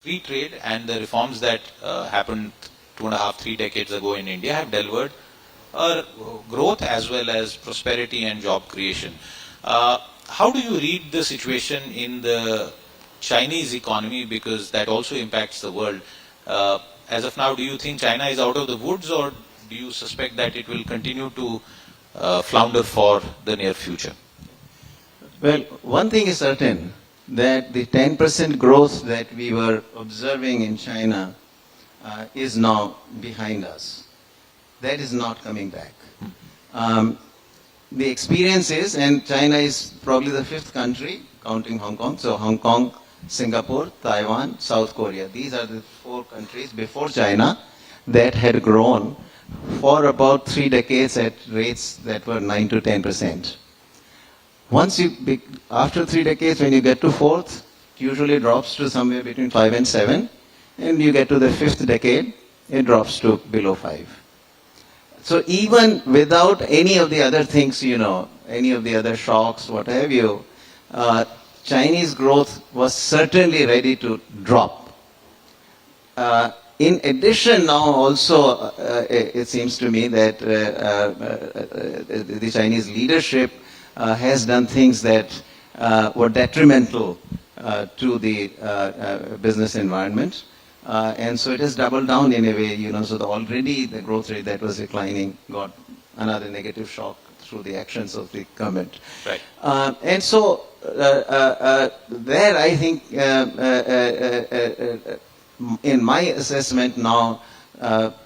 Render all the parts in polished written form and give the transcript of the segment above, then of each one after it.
Free trade and the reforms that happened 2.5, 3 decades ago in India have delivered growth as well as prosperity and job creation. How do you read the situation in the Chinese economy, because that also impacts the world? As of now, do you think China is out of the woods, or do you suspect that it will continue to flounder for the near future? Well, one thing is certain, that the 10% growth that we were observing in China is now behind us. That is not coming back. The experience is, and China is probably the fifth country, counting Hong Kong. So Hong Kong, Singapore, Taiwan, South Korea. These are the four countries before China that had grown for about 3 decades at rates that were 9 to 10%. After 3 decades, when you get to fourth, it usually drops to somewhere between 5 and 7. And you get to the fifth decade, it drops to below 5. So even without any of the other things, any of the other shocks, what have you, Chinese growth was certainly ready to drop. In addition, now also, it seems to me that the Chinese leadership has done things that were detrimental to the business environment. And so it has doubled down in a way, so already the growth rate that was declining got another negative shock through the actions of the government. Right. And so there I think, in my assessment now,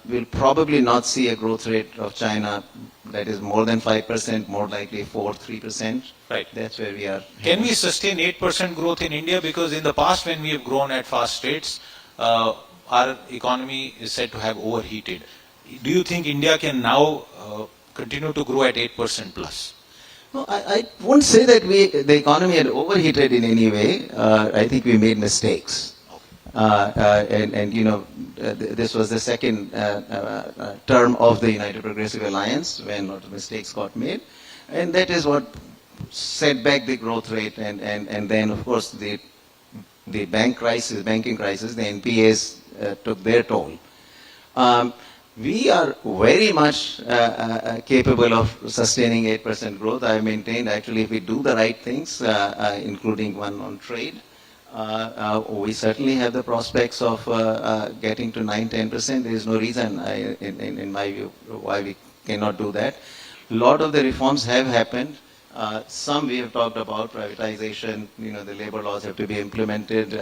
we'll probably not see a growth rate of China that is more than 5%, more likely 3%. Right. That's where we are. Can we sustain 8% growth in India? Because in the past, when we have grown at fast rates, our economy is said to have overheated. Do you think India can now continue to grow at 8% plus? No, I wouldn't say that the economy had overheated in any way. I think we made mistakes. This was the second term of the United Progressive Alliance when a lot of mistakes got made. And that is what set back the growth rate. And then, of course, the banking crisis, the NPAs took their toll. We are very much capable of sustaining 8% growth. I maintained, actually, if we do the right things, including one on trade, we certainly have the prospects of getting to 9-10%. There is no reason, in my view, why we cannot do that. A lot of the reforms have happened. Some we have talked about, privatization, the labor laws have to be implemented.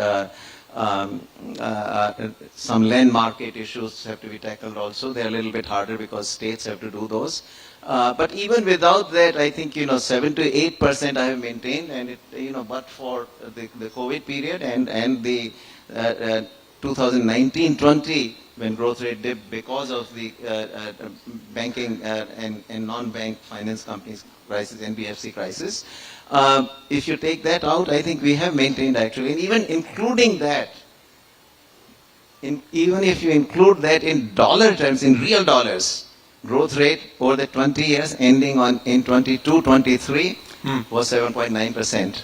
Some land market issues have to be tackled also. They're a little bit harder because states have to do those. But even without that, I think, 7 to 8% I have maintained, and but for the COVID period and the 2019-20, when growth rate dipped because of the banking and non-bank finance companies crisis, NBFC crisis. If you take that out, I think we have maintained actually, and even including that, even if you include that in dollar terms, in real dollars, growth rate over the 20 years ending in 22-23 was 7.9%.